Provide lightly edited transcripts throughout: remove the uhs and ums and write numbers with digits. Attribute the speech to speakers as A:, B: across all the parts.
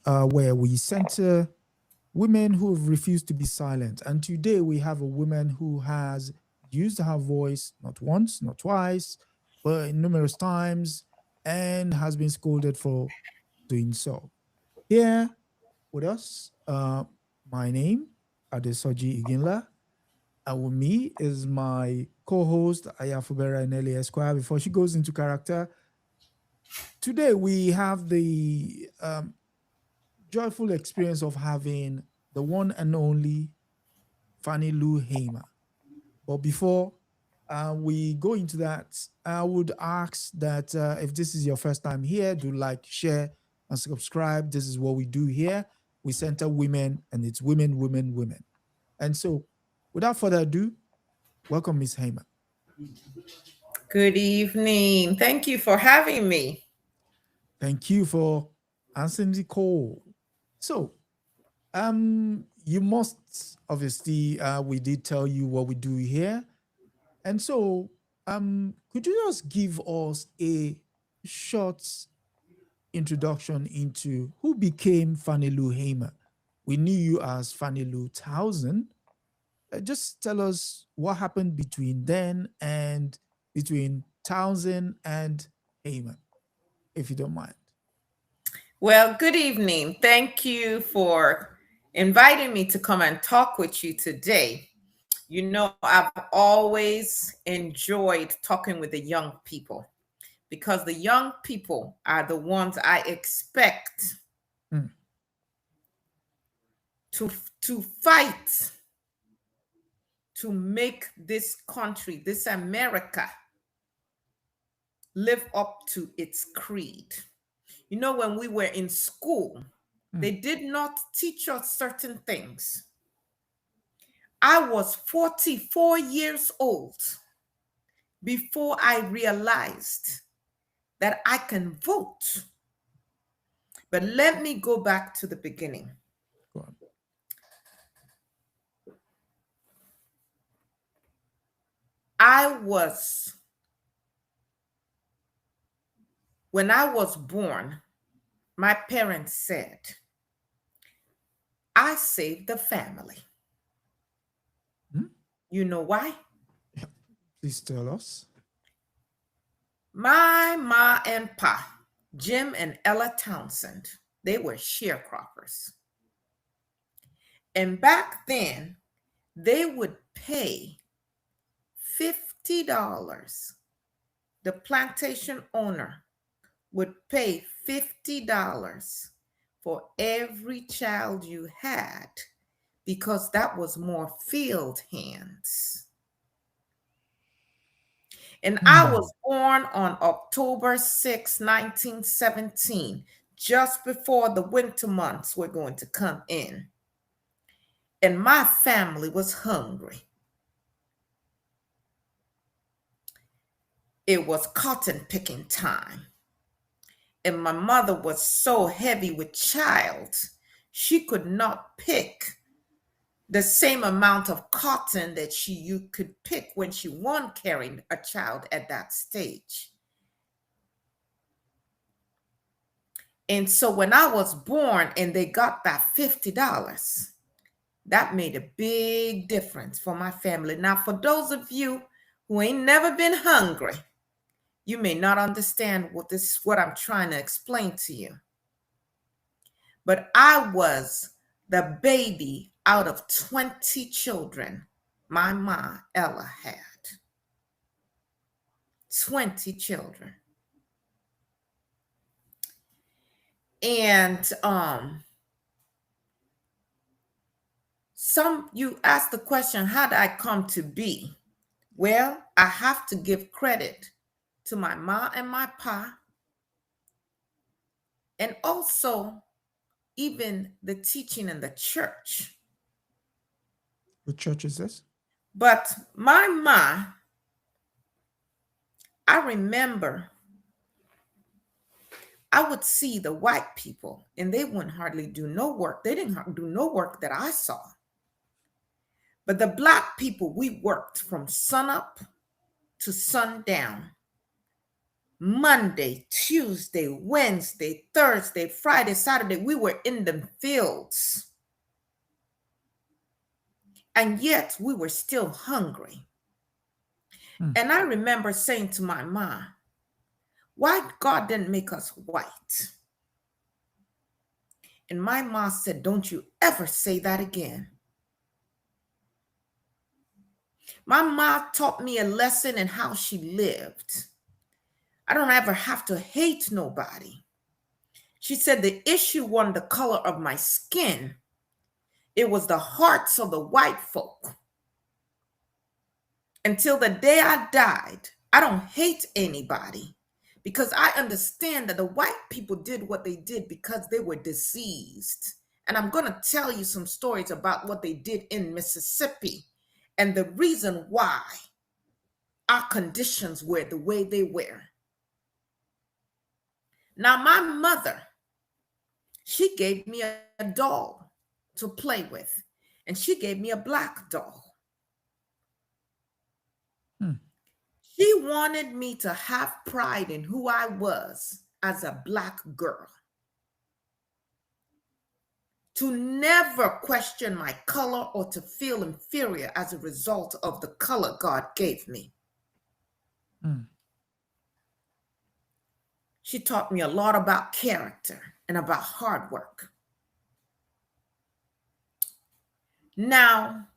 A: where we center women who have refused to be silent. And today we have a woman who has used her voice not once, not twice, but numerous times and has been scolded for doing so. Here with us, my name, Adesoji Iginla, and with me is my co-host, Ayafubera Nelly Esquire. Before she goes into character, today we have the joyful experience of having the one and only Fannie Lou Hamer. But before we go into that, I would ask that if this is your first time here, do like, share, and subscribe. This is what we do here. We center women, and it's women, women, women. And so, without further ado, welcome, Miss Hamer.
B: Good evening. Thank you for having me.
A: Thank you for answering the call. So, you must obviously, we did tell you what we do here. And so, could you just give us a short introduction into who became Fannie Lou Hamer? We knew you as Fannie Lou Townsend. Just tell us what happened between then and between Townsend and Hamer, if you don't mind.
B: Well, good evening. Thank you for inviting me to come and talk with you today. You know, I've always enjoyed talking with the young people because the young people are the ones I expect to fight to make this country, this America, live up to its creed. You know, when we were in school, they did not teach us certain things. I was 44 years old before I realized that I can vote. But let me go back to the beginning.
A: Go on.
B: When I was born, my parents said, I saved the family. You know why?
A: Please tell us.
B: My ma and pa, Jim and Ella Townsend, they were sharecroppers. And back then, they would pay $50. The plantation owner would pay $50 for every child you had because that was more field hands. And I was born on October 6, 1917, just before the winter months were going to come in. And my family was hungry. It was cotton picking time. And my mother was so heavy with child, she could not pick the same amount of cotton that you could pick when she was carrying a child at that stage. And so when I was born and they got that $50, that made a big difference for my family. Now, for those of you who ain't never been hungry, you may not understand what I'm trying to explain to you. But I was the baby out of 20 children my ma, Ella, had. 20 children. And you asked the question, how did I come to be? Well, I have to give credit to my ma and my pa, and also even the teaching in the church.
A: What church is this?
B: But my ma, I remember I would see the white people and they wouldn't hardly do no work. They didn't do no work that I saw. But the black people, we worked from sunup to sundown. Monday, Tuesday, Wednesday, Thursday, Friday, Saturday, we were in the fields. And yet we were still hungry. And I remember saying to my mom, why God didn't make us white? And my mom said, don't you ever say that again. My mom taught me a lesson in how she lived. I don't ever have to hate nobody. She said the issue wasn't the color of my skin. It was the hearts of the white folk. Until the day I died, I don't hate anybody because I understand that the white people did what they did because they were diseased. And I'm going to tell you some stories about what they did in Mississippi and the reason why our conditions were the way they were. Now, my mother, she gave me a doll to play with, and she gave me a black doll. She wanted me to have pride in who I was as a black girl, to never question my color or to feel inferior as a result of the color God gave me. She taught me a lot about character and about hard work. Now,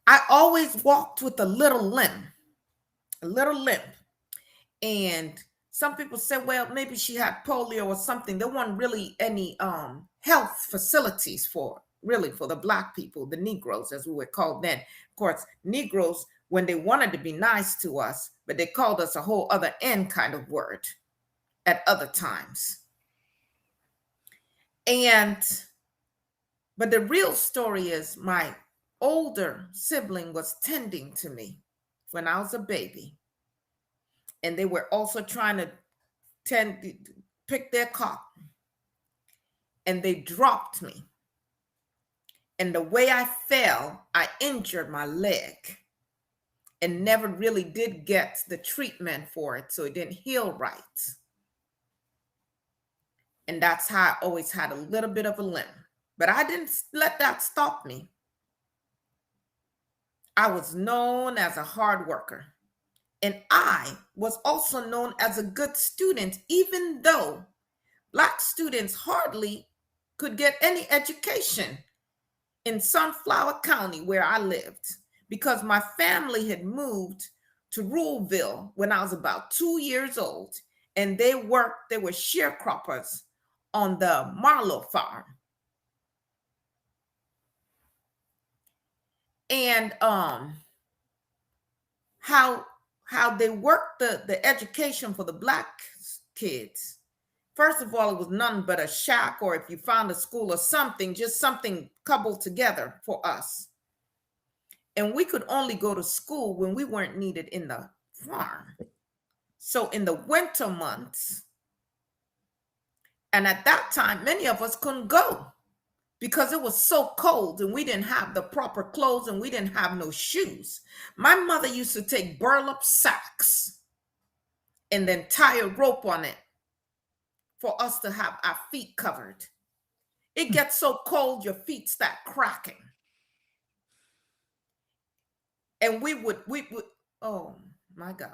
B: I always walked with a little limp. And some people say, well, maybe she had polio or something. There weren't really any health facilities for the black people, the Negroes, as we were called then. Of course, Negroes, when they wanted to be nice to us, but they called us a whole other N kind of word at other times. But the real story is my older sibling was tending to me when I was a baby. And they were also trying to pick their cotton. And they dropped me. And the way I fell, I injured my leg and never really did get the treatment for it. So it didn't heal right. And that's how I always had a little bit of a limp. But I didn't let that stop me. I was known as a hard worker. And I was also known as a good student, even though Black students hardly could get any education in Sunflower County where I lived, because my family had moved to Ruleville when I was about 2 years old, and they were sharecroppers on the Marlowe farm. And how they worked the education for the Black kids. First of all, it was none but a shack, or if you found a school or something, just something cobbled together for us. And we could only go to school when we weren't needed in the farm. So in the winter months, and at that time, many of us couldn't go because it was so cold and we didn't have the proper clothes and we didn't have no shoes. My mother used to take burlap sacks and then tie a rope on it for us to have our feet covered. It gets so cold, your feet start cracking. And we would, oh my God.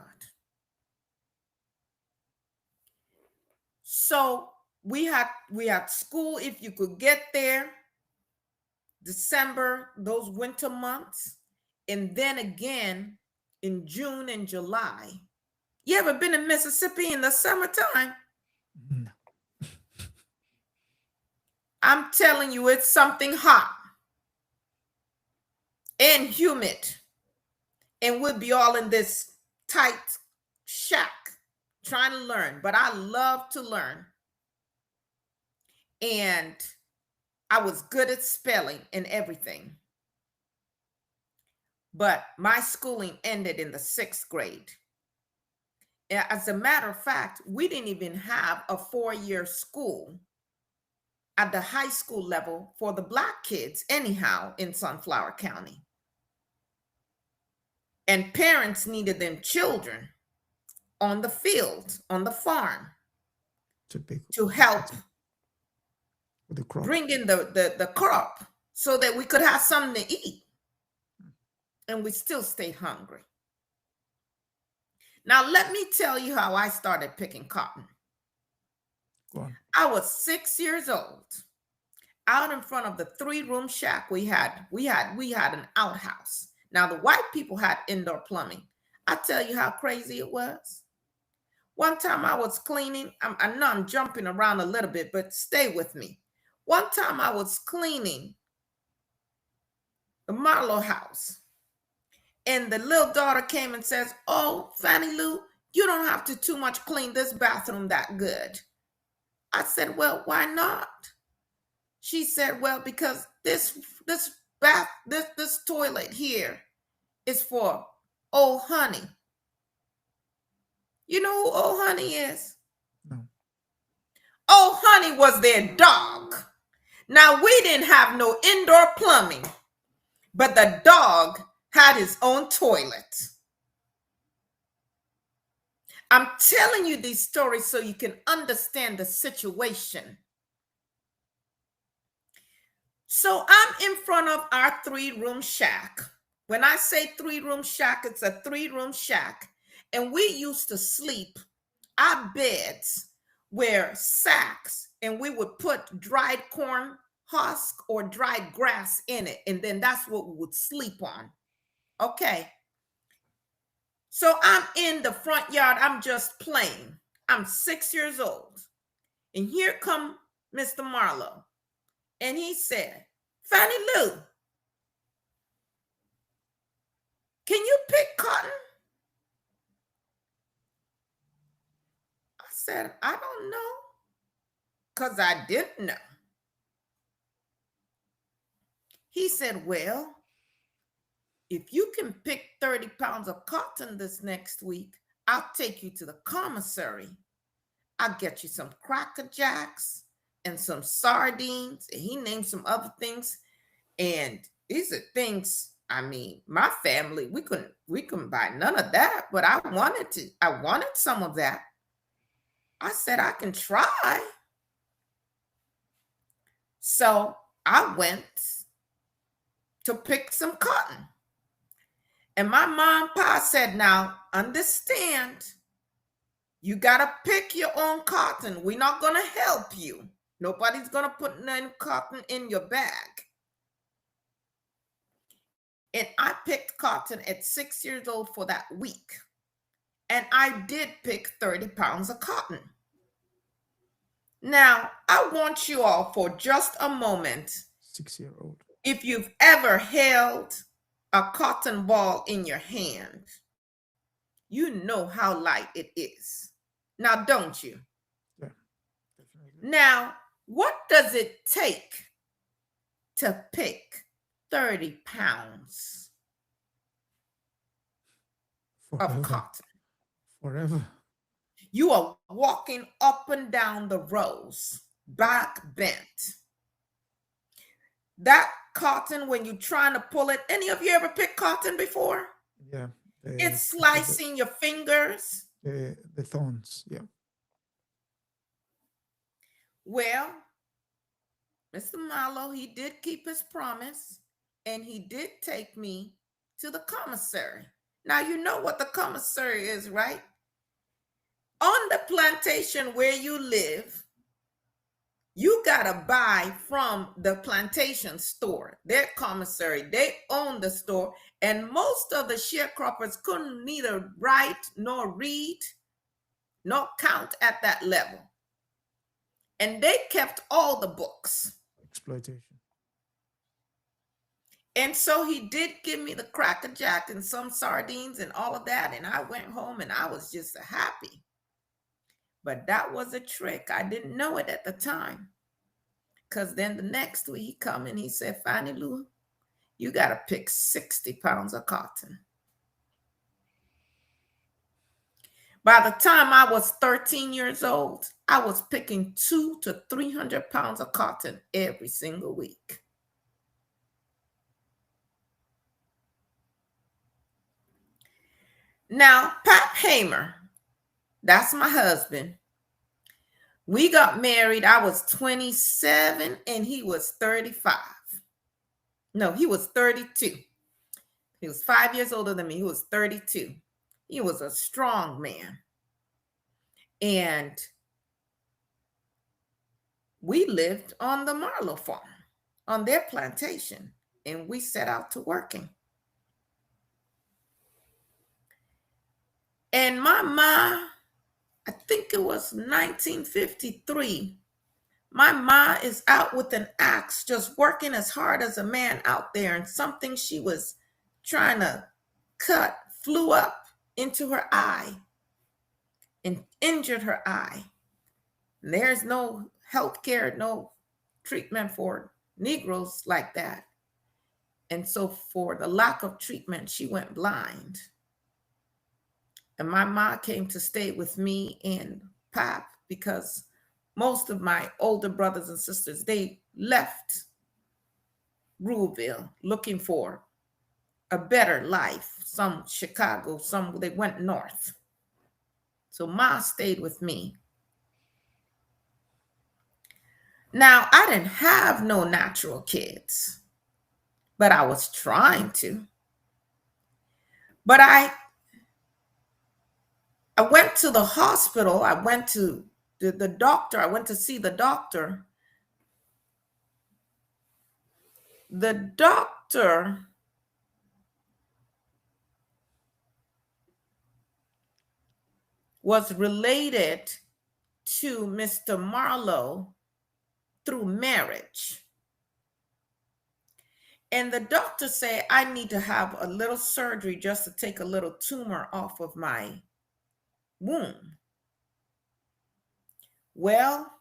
B: So we had school, if you could get there, December, those winter months, and then again in June and July. You ever been in Mississippi in the summertime?
A: No.
B: I'm telling you, it's something hot and humid. And we'll be all in this tight shack trying to learn. But I love to learn. And I was good at spelling and everything. But my schooling ended in the 6th grade. As a matter of fact, we didn't even have a 4-year school at the high school level for the Black kids anyhow in Sunflower County. And parents needed them children on the field, on the farm,
A: To pick
B: to help
A: with the crop.
B: bring in the crop so that we could have something to eat. And we still stayed hungry. Now, let me tell you how I started picking cotton.
A: Go on.
B: I was 6 years old, out in front of the 3-room shack we had an outhouse. Now, the white people had indoor plumbing. I tell you how crazy it was. One time I was cleaning. I know I'm jumping around a little bit, but stay with me. One time I was cleaning the Marlowe house, and the little daughter came and says, "Oh, Fannie Lou, you don't have to too much clean this bathroom that good." I said, "Well, why not?" She said, "Well, because this toilet here is for old honey." You know who old honey is?
A: No.
B: Old honey was their dog. Now, we didn't have no indoor plumbing, but the dog had his own toilet. I'm telling you these stories so you can understand the situation. So I'm in front of our 3-room shack. When I say 3-room shack, it's a 3-room shack. And we used to sleep, our beds were sacks, and we would put dried corn husk or dried grass in it. And then that's what we would sleep on. Okay. So I'm in the front yard. I'm just playing. I'm 6 years old. And here come Mr. Marlowe. And he said, "Fannie Lou, can you pick cotton?" I said, "I don't know," because I didn't know. He said, "Well, if you can pick 30 pounds of cotton this next week, I'll take you to the commissary. I'll get you some Cracker Jacks and some sardines." And he named some other things. And these are things, I mean, my family, we couldn't buy none of that, but I wanted some of that. I said, "I can try." So I went to pick some cotton. And my mom and pa said, "Now, understand, you got to pick your own cotton. We're not going to help you. Nobody's going to put any cotton in your bag." And I picked cotton at 6 years old for that week. And I did pick 30 pounds of cotton. Now, I want you all for just a moment,
A: 6-year-old,
B: if you've ever held a cotton ball in your hand, you know how light it is. Now, don't you?
A: Yeah, definitely.
B: Now, what does it take to pick 30 pounds of cotton?
A: Forever.
B: You are walking up and down the rows, back bent. That cotton, when you're trying to pull it, any of you ever picked cotton before?
A: Yeah.
B: It's slicing your fingers.
A: The thorns. Yeah.
B: Well, Mr. Marlowe, he did keep his promise, and he did take me to the commissary. Now, you know what the commissary is, right? On the plantation where you live, you got to buy from the plantation store, their commissary. They own the store, and most of the sharecroppers couldn't neither write nor read nor count at that level. And they kept all the books.
A: Exploitation.
B: And so he did give me the Cracker Jack and some sardines and all of that. And I went home and I was just happy. But that was a trick. I didn't know it at the time. Because then the next week he come and he said, "Fannie Lou, you got to pick 60 pounds of cotton." By the time I was 13 years old, I was picking 200 to 300 pounds of cotton every single week. Now, Pap Hamer, That's my husband. We got married. I was 27 and he was 35. No, he was 32. He was 5 years older than me. He was 32. He was a strong man. And we lived on the Marlowe farm, on their plantation, and we set out to working. And my ma, I think it was 1953, my ma is out with an axe, just working as hard as a man out there, and something she was trying to cut flew up into her eye and injured her eye. And there's no health care, no treatment for Negroes like that. And so for the lack of treatment, she went blind. And my mom came to stay with me and Pop because most of my older brothers and sisters, they left Ruleville looking for a better life. Some Chicago, some they went north. So Ma stayed with me. Now, I didn't have no natural kids, but I was trying to. But I went to the hospital. I went to the doctor. I went to see the doctor. The doctor was related to Mr. Marlowe through marriage. And the doctor said, I need to have a little surgery just to take a little tumor off of my womb. Well,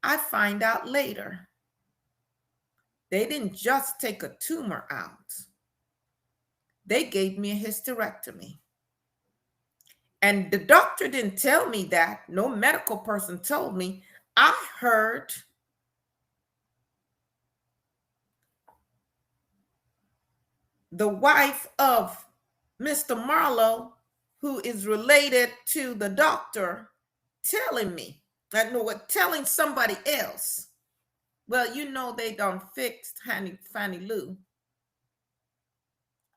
B: I find out later, they didn't just take a tumor out. They gave me a hysterectomy. And the doctor didn't tell me that. No medical person told me. I heard the wife of Mr. Marlowe, who is related to the doctor, telling me, telling somebody else, well, you know, they done fixed Fannie Lou.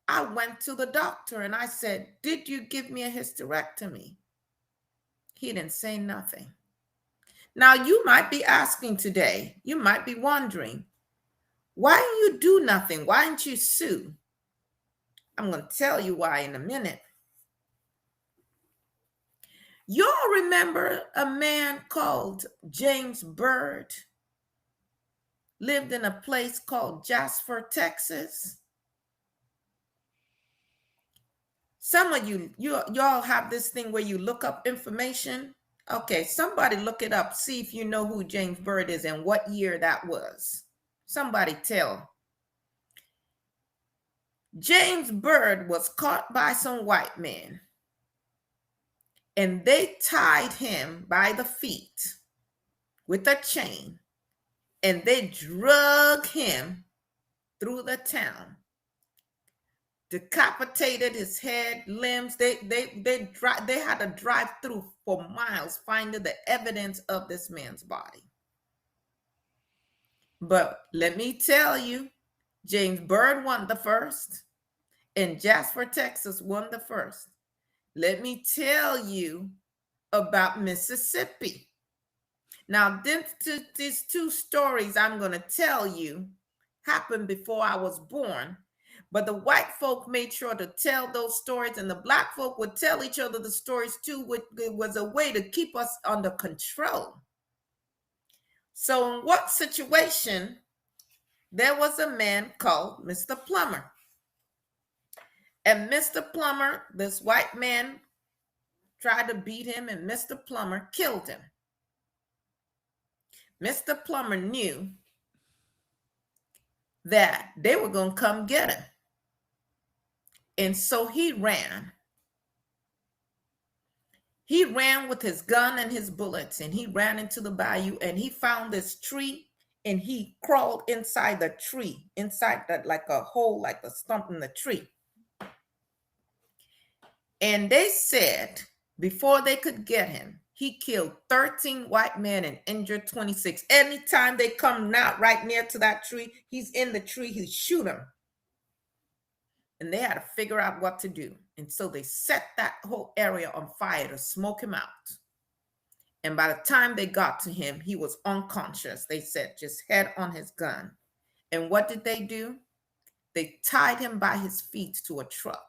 B: I went to the doctor and I said, did you give me a hysterectomy? He didn't say nothing. Now, you might be asking today, you might be wondering, why didn't you do nothing? Why didn't you sue? I'm going to tell you why in a minute. Y'all remember a man called James Byrd? Lived in a place called Jasper, Texas. Some of y'all have this thing where you look up information. Okay, somebody look it up. See if you know who James Byrd is and what year that was. Somebody tell. James Byrd was caught by some white men. And they tied him by the feet with a chain. And they drug him through the town. Decapitated his head, limbs. They had to drive through for miles finding the evidence of this man's body. But let me tell you, James Byrd won the first, and Jasper, Texas won the first. Let me tell you about Mississippi. Now, these two stories I'm going to tell you happened before I was born. But the white folk made sure to tell those stories, and the black folk would tell each other the stories too, which was a way to keep us under control. So in what situation, there was a man called Mr. Plummer. And Mr. Plummer, this white man tried to beat him, and Mr. Plummer killed him. Mr. Plummer knew that they were going to come get him. And so he ran. He ran with his gun and his bullets, and he ran into the bayou, and he found this tree, and he crawled inside the tree, inside that, like a hole, like a stump in the tree. And they said Before they could get him, he killed 13 white men and injured 26. Anytime they come not right near to that tree, he's in the tree, he shoot him. And they had to figure out what to do. And so they set that whole area on fire to smoke him out. And by the time they got to him, he was unconscious. They said, just head on his gun. And what did they do? They tied him by his feet to a truck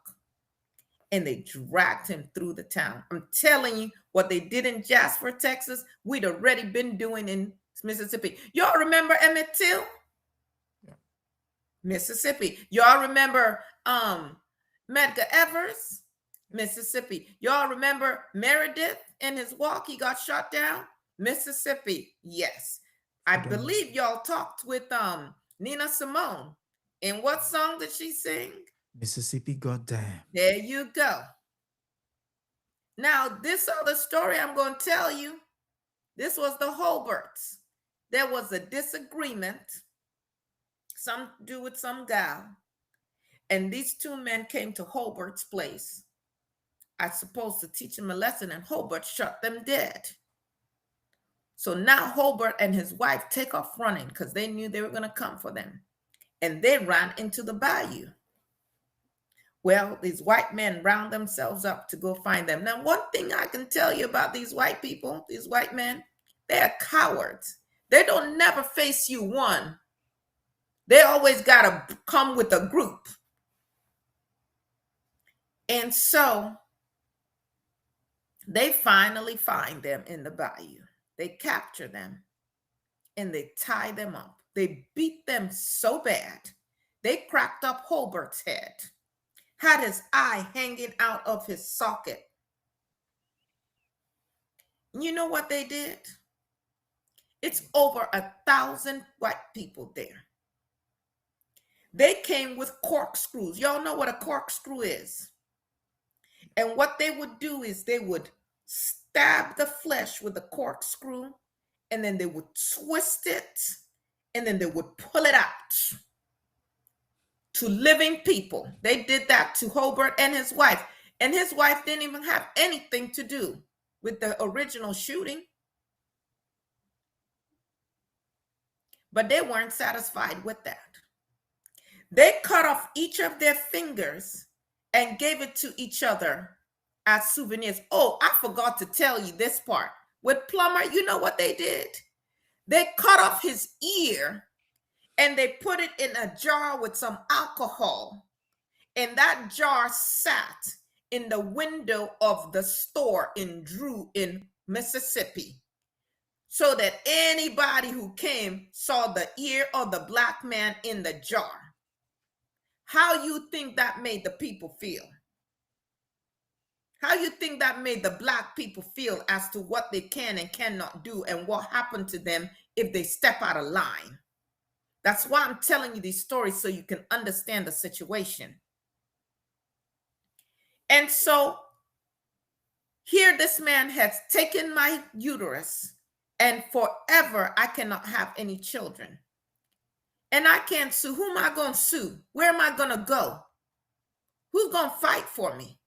B: and they dragged him through the town. I'm telling you, what they did in Jasper, Texas, we'd already been doing in Mississippi. Y'all remember Emmett Till?
A: Yeah.
B: Mississippi. Y'all remember Medgar Evers? Mississippi. Y'all remember Meredith in his walk? He got shot down? Mississippi. Yes. I believe y'all talked with Nina Simone. And what song did she sing?
A: Mississippi, goddamn.
B: There you go. Now, this other story I'm going to tell you, this was the Hobarts. There was a disagreement, some do with some gal, and these two men came to Hobart's place. I supposed to teach him a lesson, and Hobart shot them dead. So now Hobart and his wife take off running because they knew they were going to come for them. And they ran into the bayou. Well, these white men round themselves up to go find them. Now, one thing I can tell you about these white people, these white men, they're cowards. They don't never face you one. They always got to come with a group. And so they finally find them in the bayou. They capture them and they tie them up. They beat them so bad, they cracked up Hobart's head, had his eye hanging out of his socket. You know what they did? It's over 1,000 white people there. They came with corkscrews. Y'all know what a corkscrew is. And what they would do is they would stab the flesh with a corkscrew, and then they would twist it, and then they would pull it out to living people. They did that to Hobart and his wife. And his wife didn't even have anything to do with the original shooting. But they weren't satisfied with that. They cut off each of their fingers and gave it to each other as souvenirs. Oh, I forgot to tell you this part. With Plummer, you know what they did? They cut off his ear and they put it in a jar with some alcohol. And that jar sat in the window of the store in Drew in Mississippi, so that anybody who came saw the ear of the black man in the jar. How you think that made the people feel? How you think that made the black people feel as to what they can and cannot do and what happened to them if they step out of line? That's why I'm telling you these stories, so you can understand the situation. And so here this man has taken my uterus, and forever I cannot have any children. And I can't sue. Who am I going to sue? Where am I going to go? Who's going to fight for me?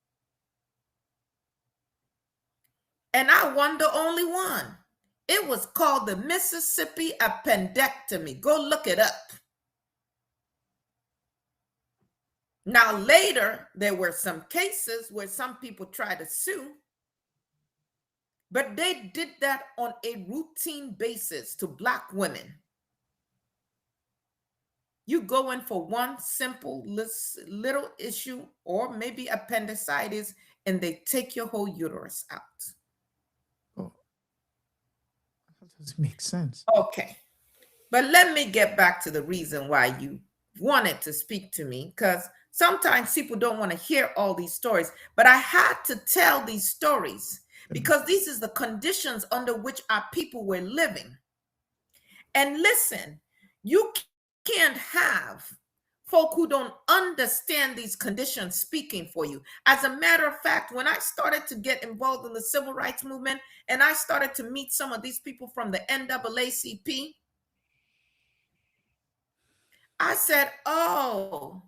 B: And I won the only one. It was called the Mississippi appendectomy. Go look it up. Now, later, there were some cases where some people tried to sue, but they did that on a routine basis to black women. You go in for one simple little issue, or maybe appendicitis, and they take your whole uterus out.
A: Oh, that doesn't make sense.
B: Okay. But let me get back to the reason why you wanted to speak to me, because sometimes people don't want to hear all these stories, but I had to tell these stories because these is the conditions under which our people were living. And listen, you can't have folk who don't understand these conditions speaking for you. As a matter of fact, when I started to get involved in the civil rights movement and I started to meet some of these people from the NAACP, I said, oh,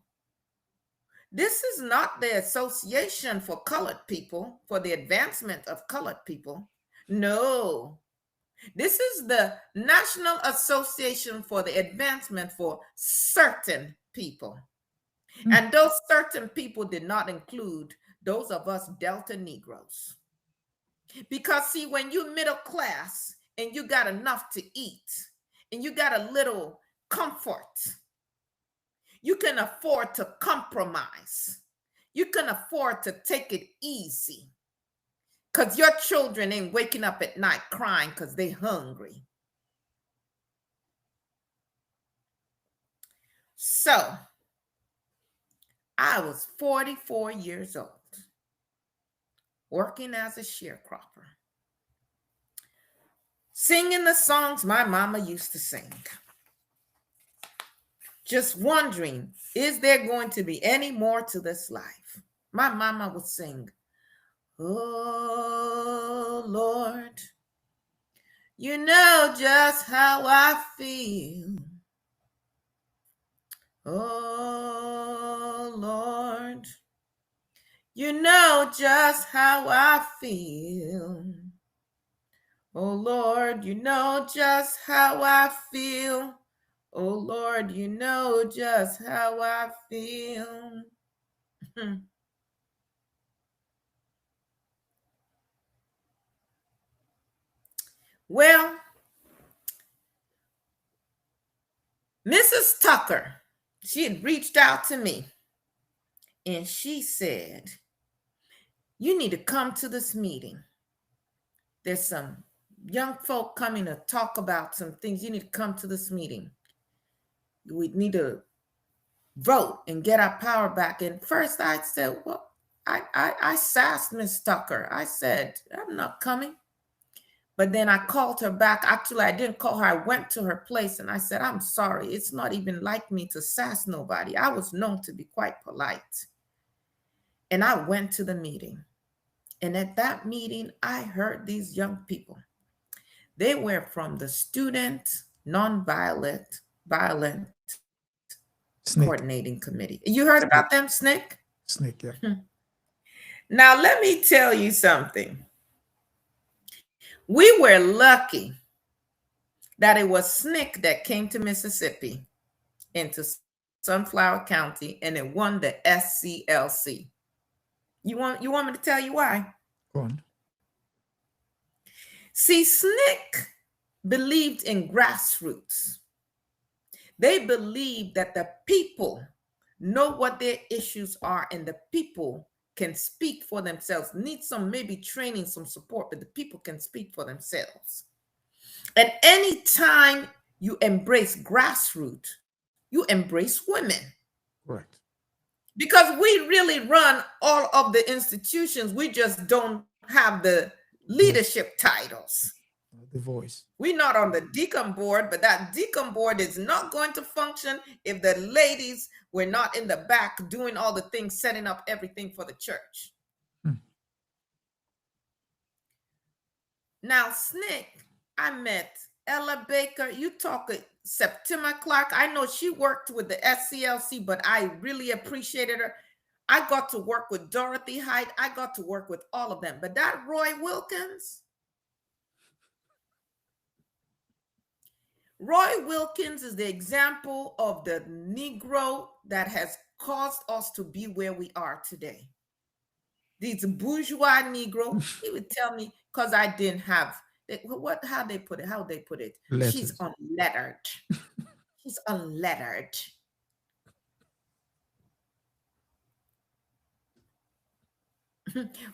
B: This is not the Association for Colored People, for the advancement of colored people. No, this is the National Association for the Advancement for Certain People.
A: Mm.
B: And those certain people did not include those of us Delta Negroes. Because, see, when you're middle class and you got enough to eat and you got a little comfort, you can afford to compromise. You can afford to take it easy because your children ain't waking up at night crying because they hungry. So I was 44 years old, working as a sharecropper, singing the songs my mama used to sing, just wondering, is there going to be any more to this life? My mama would sing, "Oh Lord, you know just how I feel. Oh Lord, you know just how I feel. Oh Lord, you know just how I feel. Oh Lord, you know just how I feel." Well, Mrs. Tucker, she had reached out to me and she said, "You need to come to this meeting. There's some young folk coming to talk about some things. You need to come to this meeting. We need to vote and get our power back." And first I said, well, I sassed Miss Tucker. I said, "I'm not coming." But then I called her back. Actually, I didn't call her. I went to her place and I said, "I'm sorry. It's not even like me to sass nobody. I was known to be quite polite." And I went to the meeting. And at that meeting, I heard these young people. They were from the Student Nonviolent Violent
A: Snake.
B: Coordinating Committee. You heard
A: Snake.
B: about them, Snick?
A: Snake, yeah.
B: Now, let me tell you something. We were lucky that it was SNCC that came to Mississippi into Sunflower County and it won the SCLC. You want me to tell you why?
A: Go on.
B: See, SNCC believed in grassroots. They believe that the people know what their issues are and the people can speak for themselves. Need some maybe training, some support, but the people can speak for themselves. And anytime you embrace grassroots, you embrace women.
A: Correct.
B: Because we really run all of the institutions. We just don't have the leadership titles.
A: The voice.
B: We're not on the deacon board, but that deacon board is not going to function if the ladies were not in the back doing all the things, setting up everything for the church. Now, SNCC, I met Ella Baker. You talk Septima Clark. I know she worked with the SCLC, but I really appreciated her. I got to work with Dorothy Hyde. I got to work with all of them. But that Roy Wilkins is the example of the Negro that has caused us to be where we are today. These bourgeois Negro, he would tell me, because I didn't have, how they put it?
A: Letters.
B: She's unlettered. She's unlettered.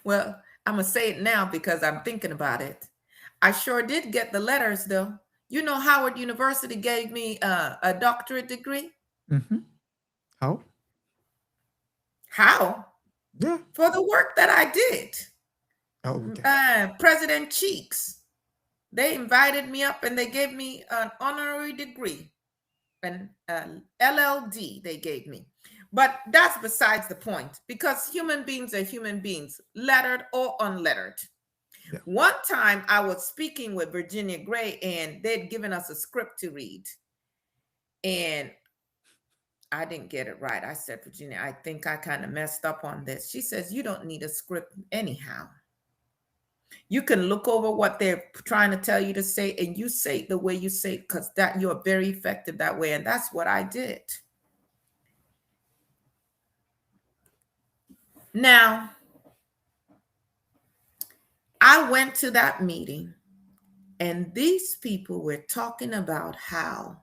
B: Well, I'm going to say it now because I'm thinking about it. I sure did get the letters, though. You know, Howard University gave me a doctorate degree.
A: Mm-hmm. How?
B: How?
A: Yeah.
B: For the work that I did.
A: Oh, okay.
B: President Cheeks, they invited me up and they gave me an honorary degree, an LLD they gave me. But that's besides the point, because human beings are human beings, lettered or unlettered. Yeah. One time I was speaking with Virginia Gray and they'd given us a script to read. And I didn't get it right. I said, Virginia, I think I kind of messed up on this. She says, you don't need a script anyhow. You can look over what they're trying to tell you to say, and you say it the way you say it, because that you're very effective that way. And that's what I did. Now, I went to that meeting, and these people were talking about how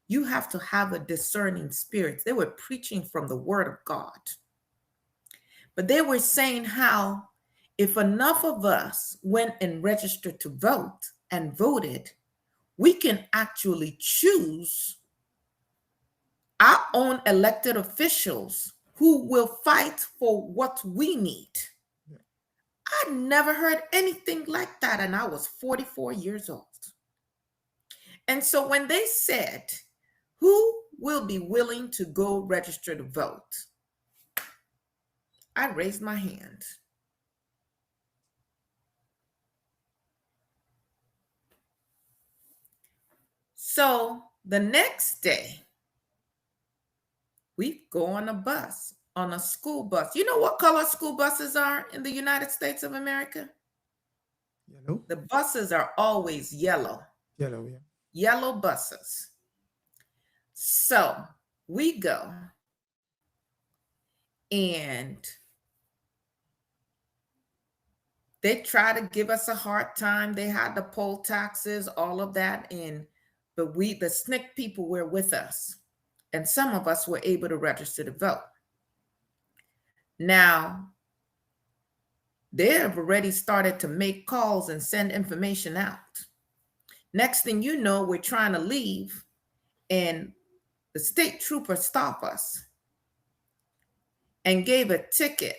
B: you have to have a discerning spirit. They were preaching from the word of God. But they were saying how if enough of us went and registered to vote and voted, we can actually choose our own elected officials who will fight for what we need.
A: Yeah.
B: I never heard anything like that, and I was 44 years old. And so when they said, who will be willing to go register to vote? I raised my hand. So the next day, we go on a bus, on a school bus. You know what color school buses are in the United States of America?
A: Yellow.
B: The buses are always yellow.
A: Yellow, yeah.
B: Yellow buses. So we go, and they try to give us a hard time. They had the poll taxes, all of that, but the SNCC people were with us, and some of us were able to register to vote. Now, they have already started to make calls and send information out. Next thing you know, we're trying to leave, and the state trooper stopped us and gave a ticket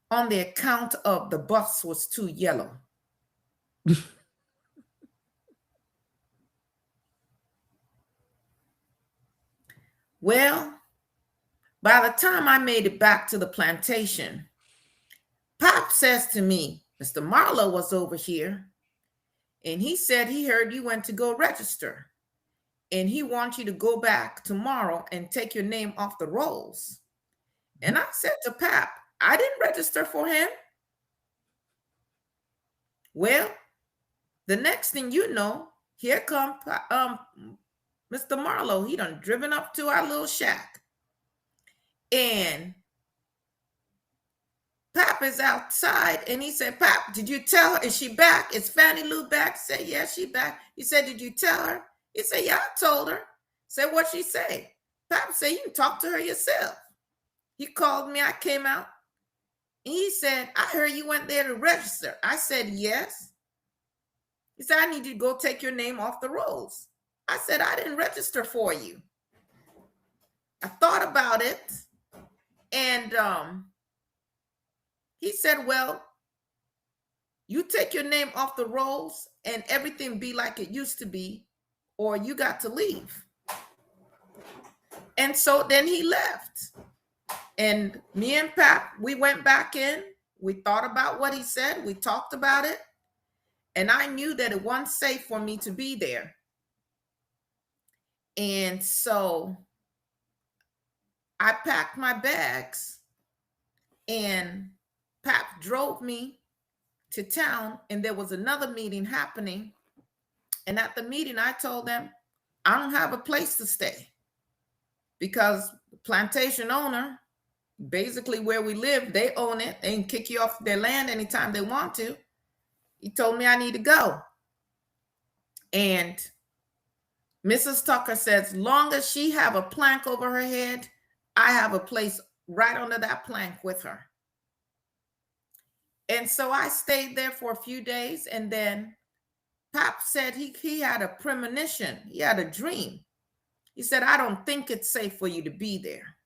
B: on the account of the bus was too yellow. Well, by the time I made it back to the plantation, Pop says to me, Mr. Marlowe was over here, and he said he heard you went to go register, and he wants you to go back tomorrow and take your name off the rolls. And I said to Pap, I didn't register for him. Well, the next thing you know, here come Mr. Marlowe. He done driven up to our little shack. And Pap is outside, and he said, Pap, did you tell her? Is she back? Is Fannie Lou back? He said, yeah, she back. He said, did you tell her? He said, yeah, I told her. Said, what she say? Pap said, you can talk to her yourself. He called me. I came out. And he said, I heard you went there to register. I said, yes. He said, I need you to go take your name off the rolls. I said, I didn't register for you. I thought about it. And he said, well, you take your name off the rolls and everything be like it used to be, or you got to leave. And so then he left. And me and Pap, we went back in. We thought about what he said. We talked about it. And I knew that it wasn't safe for me to be there. And so I packed my bags, and Pap drove me to town, and there was another meeting happening. And at the meeting, I told them, I don't have a place to stay, because the plantation owner, basically where we live, they own it. They can kick you off their land anytime they want to. He told me I need to go. And Mrs. Tucker says, long as she have a plank over her head, I have a place right under that plank with her. And so I stayed there for a few days, and then Pop said he had a premonition. He had a dream. He said, I don't think it's safe for you to be there.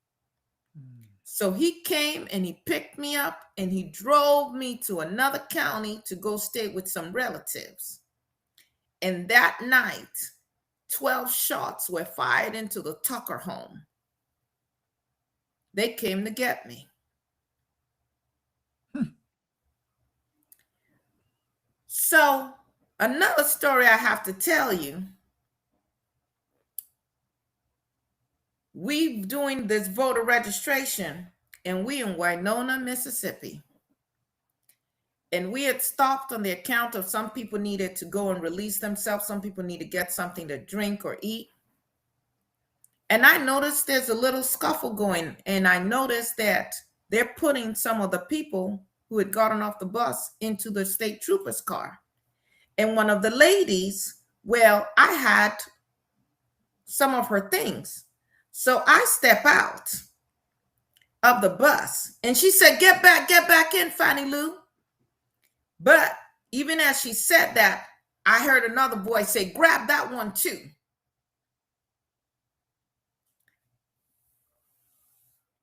B: So he came and he picked me up, and he drove me to another county to go stay with some relatives. And that night, 12 shots were fired into the Tucker home. They came to get me. So another story I have to tell you. we doing this voter registration, and we in Winona, Mississippi. And we had stopped on the account of some people needed to go and release themselves. Some people need to get something to drink or eat. And I noticed there's a little scuffle going. And I noticed that they're putting some of the people who had gotten off the bus into the state trooper's car. And one of the ladies, well, I had some of her things. So I step out of the bus and she said, get back in, Fannie Lou. But even as she said that, I heard another voice say, grab that one too.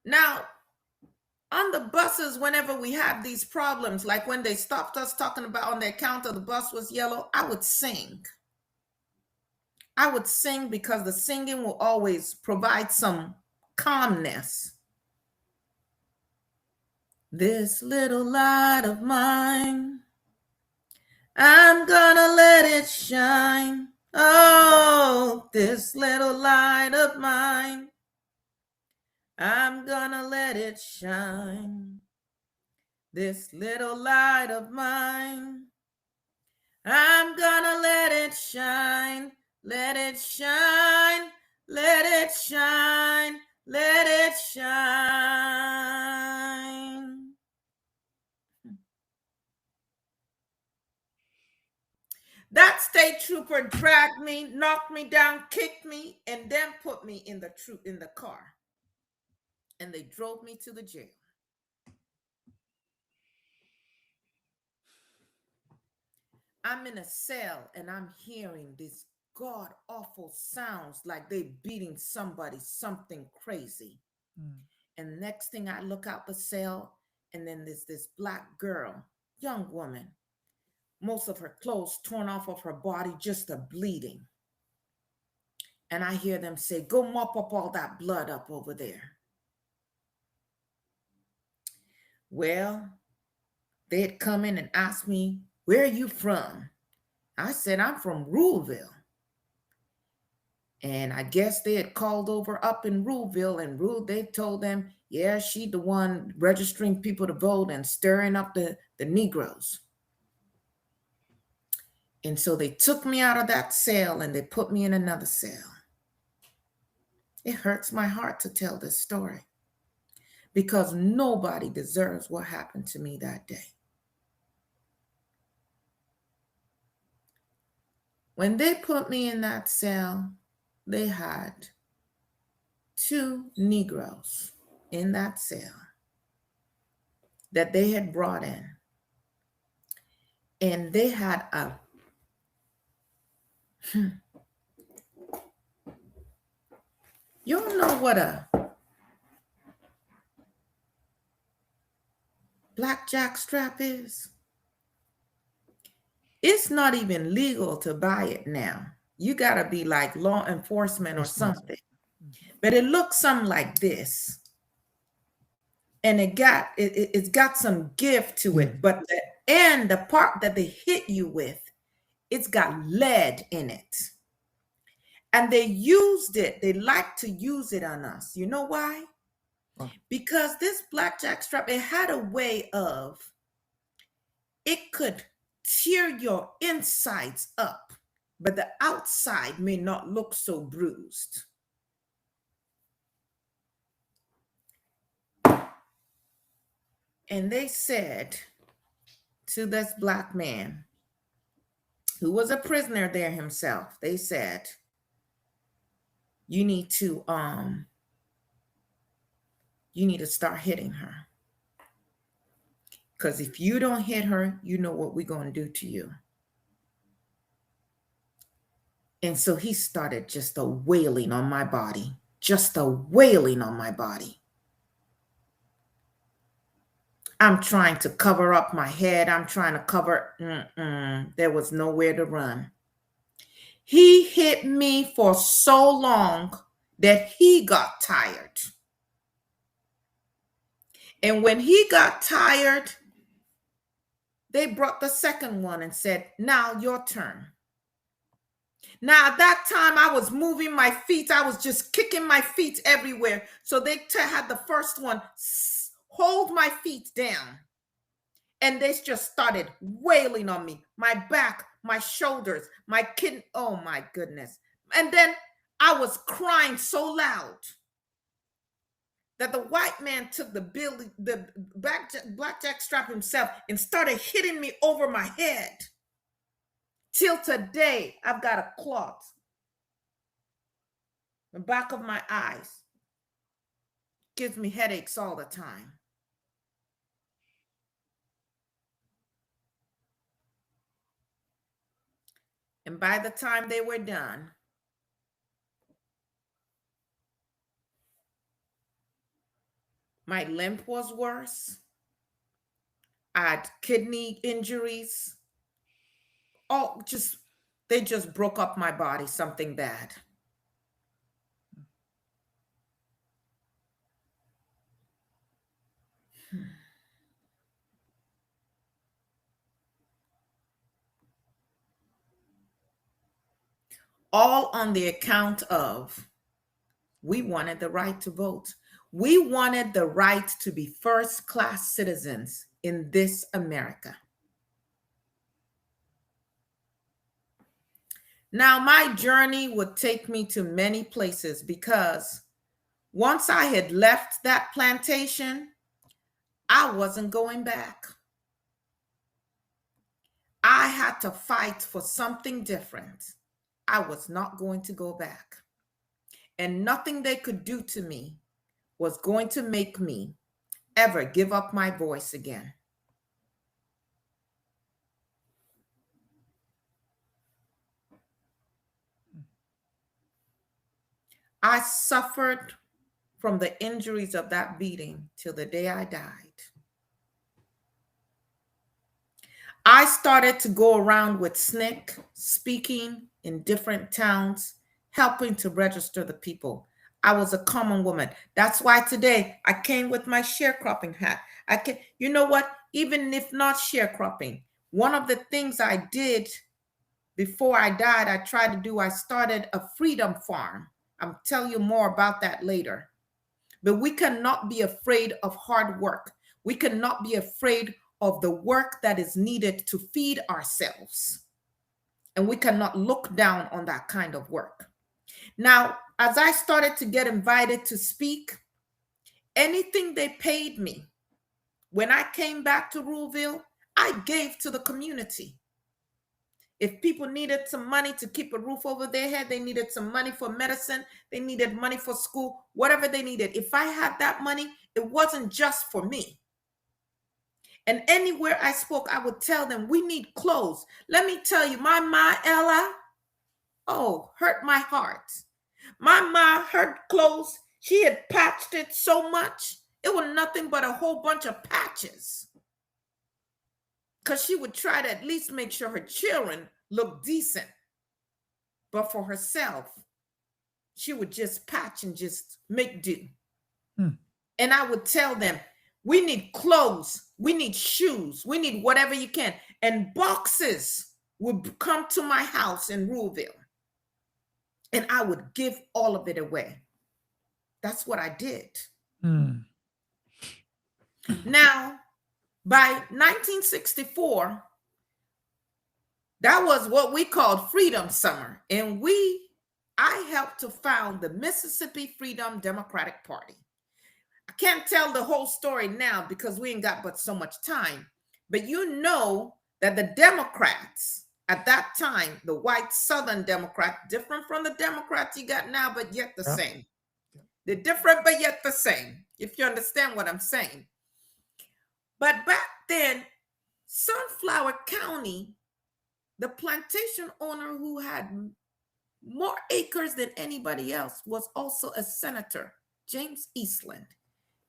B: Now, on the buses, whenever we have these problems, like when they stopped us talking about on the account of the bus was yellow, I would sing. I would sing because the singing will always provide some calmness. This little light of mine, I'm gonna let it shine. Oh, this little light of mine, I'm gonna let it shine. This little light of mine, I'm gonna let it shine. Let it shine, let it shine, let it shine. That state trooper dragged me, knocked me down, kicked me, and then put me in the car. And they drove me to the jail. I'm in a cell and I'm hearing these god awful sounds like they beating somebody, something crazy. And next thing I look out the cell, and then there's this black girl, young woman, most of her clothes torn off of her body, just a bleeding. And I hear them say, go mop up all that blood up over there. Well, they'd come in and ask me, where are you from? I said, I'm from Ruleville. And I guess they had called over up in Ruleville, and they told them, yeah, she the one registering people to vote and stirring up the Negroes. And so they took me out of that cell and they put me in another cell. It hurts my heart to tell this story because nobody deserves what happened to me that day. When they put me in that cell, they had 2 Negroes in that cell that they had brought in. And they had you don't know what a blackjack strap is? It's not even legal to buy it now. You got to be like law enforcement or something. But it looks something like this. And it's got some gift to it. But the end, the part that they hit you with, it's got lead in it. And they used it. They like to use it on us. You know why? Because this blackjack strap, it had a way of, it could tear your insides up, but the outside may not look so bruised. And they said to this black man, who was a prisoner there himself, they said, you need to start hitting her. Because if you don't hit her, you know what we're going to do to you. And so he started just a wailing on my body, just a wailing on my body. I'm trying to cover up my head. I'm trying to cover. There was nowhere to run. He hit me for so long that he got tired. And when he got tired, they brought the second one and said, now your turn. Now, at that time, I was moving my feet. I was just kicking my feet everywhere. So they had the first one, hold my feet down. And they just started wailing on me, my back, my shoulders, my kidney. Oh, my goodness. And then I was crying so loud that the white man took the blackjack strap himself and started hitting me over my head. Till today, I've got a cloth. The back of my eyes gives me headaches all the time. And by the time they were done, my limp was worse. I had kidney injuries. Oh, they just broke up my body, something bad. All on the account of we wanted the right to vote. We wanted the right to be first-class citizens in this America. Now, my journey would take me to many places because once I had left that plantation, I wasn't going back. I had to fight for something different. I was not going to go back. And nothing they could do to me was going to make me ever give up my voice again. I suffered from the injuries of that beating till the day I died. I started to go around with SNCC, speaking in different towns, helping to register the people. I was a common woman. That's why today I came with my sharecropping hat. You know what? Even if not sharecropping, one of the things I did before I died, I started a freedom farm. I'll tell you more about that later. But we cannot be afraid of hard work. We cannot be afraid of the work that is needed to feed ourselves. And we cannot look down on that kind of work. Now, as I started to get invited to speak, anything they paid me, when I came back to Ruleville, I gave to the community. If people needed some money to keep a roof over their head, they needed some money for medicine, they needed money for school, whatever they needed. If I had that money, it wasn't just for me. And anywhere I spoke, I would tell them, we need clothes. Let me tell you, my Ma Ella, hurt my heart. My Ma, her clothes, she had patched it so much, it was nothing but a whole bunch of patches. Because she would try to at least make sure her children looked decent. But for herself, she would just patch and just make do. And I would tell them, we need clothes, we need shoes, we need whatever you can. And boxes would come to my house in Ruleville. And I would give all of it away. That's what I did. Now, by 1964, that was what we called Freedom Summer. And I helped to found the Mississippi Freedom Democratic Party. I can't tell the whole story now because we ain't got but so much time. But you know that the Democrats at that time, the white Southern Democrat, different from the Democrats you got now, but yet the same. They're different, but yet the same, if you understand what I'm saying. But back then, Sunflower County, the plantation owner who had more acres than anybody else was also a senator, James Eastland.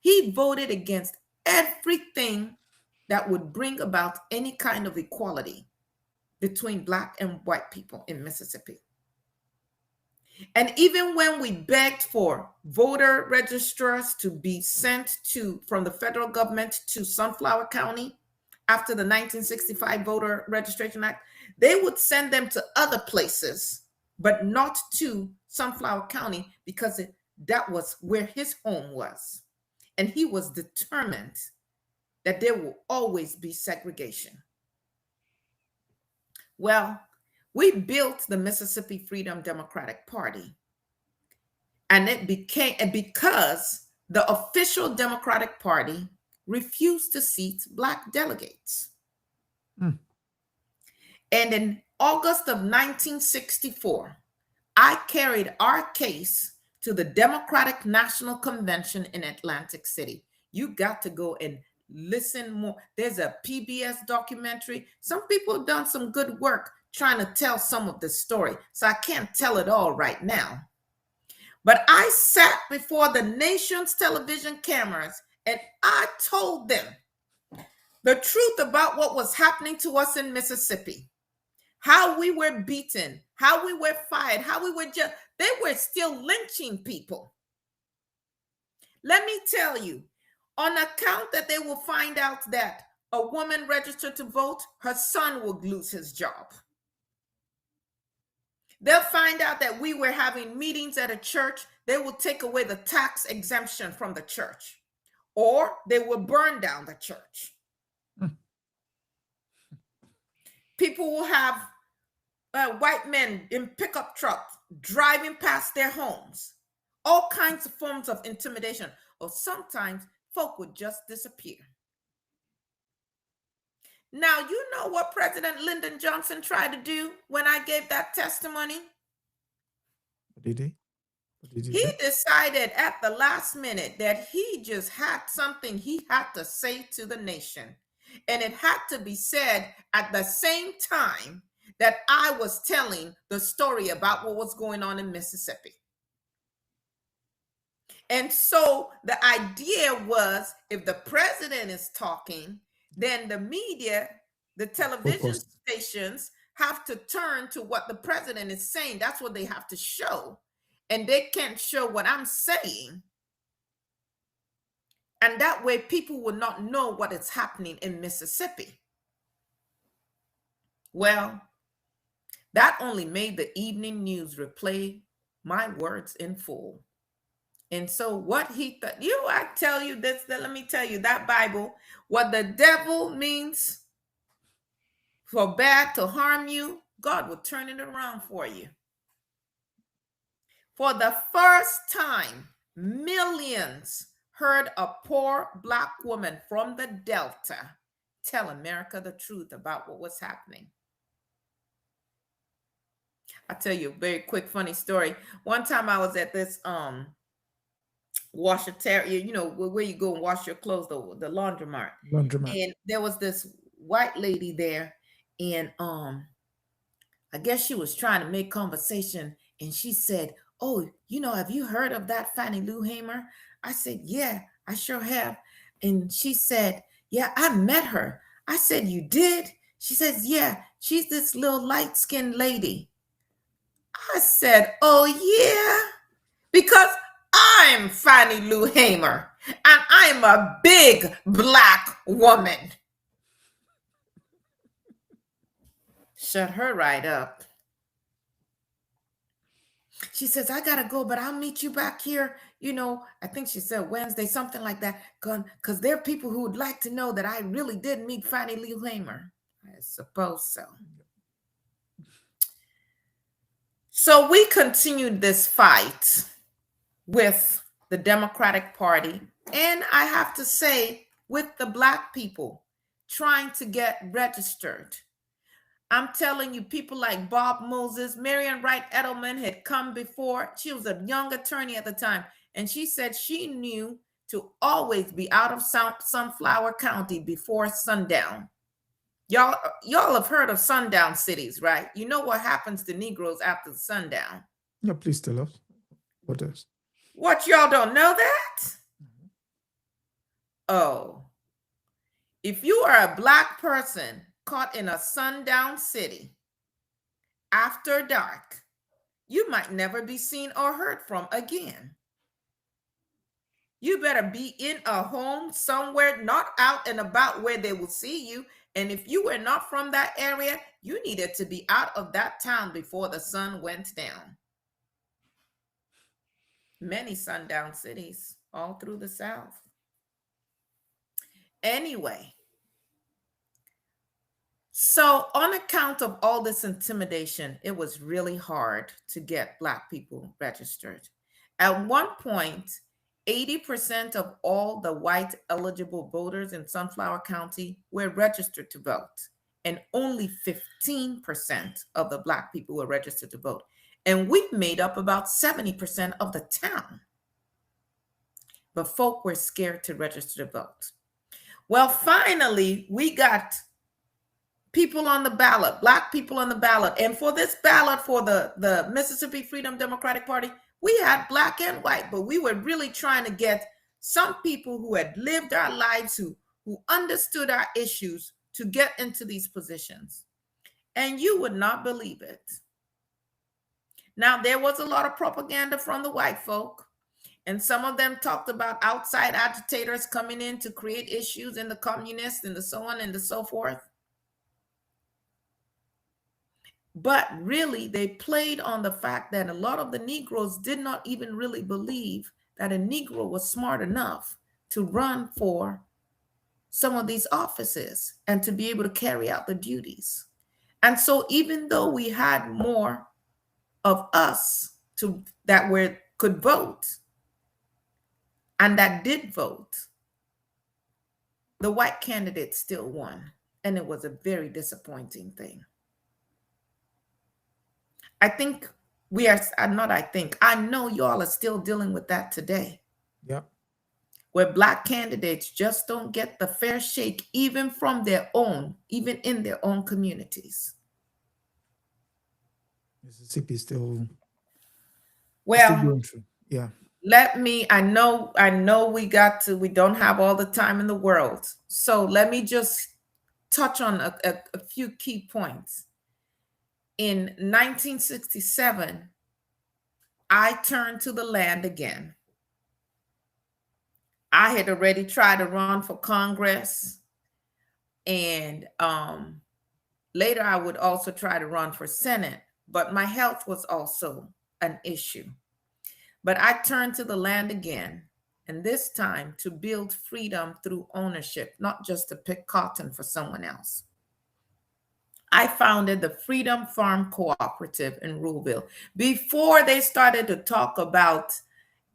B: He voted against everything that would bring about any kind of equality between Black and white people in Mississippi. And even when we begged for voter registrars to be sent from the federal government to Sunflower County after the 1965 Voter Registration Act, they would send them to other places but not to Sunflower County because that was where his home was. And he was determined that there will always be segregation. Well, we built the Mississippi Freedom Democratic Party. And it became, and because the official Democratic Party refused to seat Black delegates.
A: Mm.
B: And in August of 1964, I carried our case to the Democratic National Convention in Atlantic City. You got to go and listen more. There's a PBS documentary. Some people have done some good work trying to tell some of the story, so I can't tell it all right now. But I sat before the nation's television cameras and I told them the truth about what was happening to us in Mississippi, how we were beaten, how we were fired, how we were just, they were still lynching people. Let me tell you, on account that they will find out that a woman registered to vote, her son will lose his job. They'll find out that we were having meetings at a church. They will take away the tax exemption from the church, or they will burn down the church. People will have white men in pickup trucks driving past their homes. All kinds of forms of intimidation. Or sometimes folk would just disappear. Now, you know what President Lyndon Johnson tried to do when I gave that testimony?
A: What did he?
B: He decided at the last minute that he just had something he had to say to the nation. And it had to be said at the same time that I was telling the story about what was going on in Mississippi. And so the idea was, if the president is talking, then the media, the television stations have to turn to what the president is saying. That's what they have to show. And they can't show what I'm saying. And that way people will not know what is happening in Mississippi. Well, that only made the evening news replay my words in full. And so what he thought, I tell you this, let me tell you that Bible, what the devil means for bad to harm you, God will turn it around for you. For the first time, millions heard a poor Black woman from the Delta tell America the truth about what was happening. I'll tell you a very quick, funny story. One time I was at this washer, where you go and wash your clothes, the laundromat. And there was this white lady there, and I guess she was trying to make conversation, and she said, "Oh, have you heard of that Fannie Lou Hamer?" I said, "Yeah, I sure have." And she said, "Yeah, I met her." I said, "You did?" She says, "Yeah, she's this little light-skinned lady." I said, "Oh, yeah, because I'm Fannie Lou Hamer, and I'm a big Black woman." Shut her right up. She says, "I gotta go, but I'll meet you back here. I think she said Wednesday, something like that. Because there are people who would like to know that I really did meet Fannie Lou Hamer." I suppose so. So we continued this fight with the Democratic Party, and I have to say, with the Black people trying to get registered. I'm telling you, people like Bob Moses, Marian Wright Edelman had come before. She was a young attorney at the time, and she said she knew to always be out of Sunflower County before sundown. Y'all have heard of sundown cities, right? You know what happens to Negroes after sundown.
A: Yeah, please tell us. What else?
B: What, y'all don't know that? Mm-hmm. Oh, if you are a Black person caught in a sundown city after dark, you might never be seen or heard from again. You better be in a home somewhere, not out and about where they will see you. And if you were not from that area, you needed to be out of that town before the sun went down. Many sundown cities all through the South. Anyway, so on account of all this intimidation, it was really hard to get Black people registered. At one point, 80% of all the white eligible voters in Sunflower County were registered to vote, and only 15% of the Black people were registered to vote. And we made up about 70% of the town. But folk were scared to register to vote. Well, finally, we got people on the ballot, Black people on the ballot. And for this ballot for the Mississippi Freedom Democratic Party, we had Black and white, but we were really trying to get some people who had lived our lives, who understood our issues, to get into these positions. And you would not believe it. Now, there was a lot of propaganda from the white folk, and some of them talked about outside agitators coming in to create issues in the communists and the so on and the so forth. But really, they played on the fact that a lot of the Negroes did not even really believe that a Negro was smart enough to run for some of these offices and to be able to carry out the duties. And so even though we had more of us that could vote and that did vote, the white candidate still won. And it was a very disappointing thing. I know y'all are still dealing with that today.
A: Yep.
B: Where Black candidates just don't get the fair shake, even in their own communities.
A: Mississippi still
B: Well,
A: going through. Yeah.
B: I know we don't have all the time in the world. So let me just touch on a few key points. In 1967, I turned to the land again. I had already tried to run for Congress, and later I would also try to run for Senate, but my health was also an issue. But I turned to the land again, and this time to build freedom through ownership, not just to pick cotton for someone else. I founded the Freedom Farm Cooperative in Ruleville. Before they started to talk about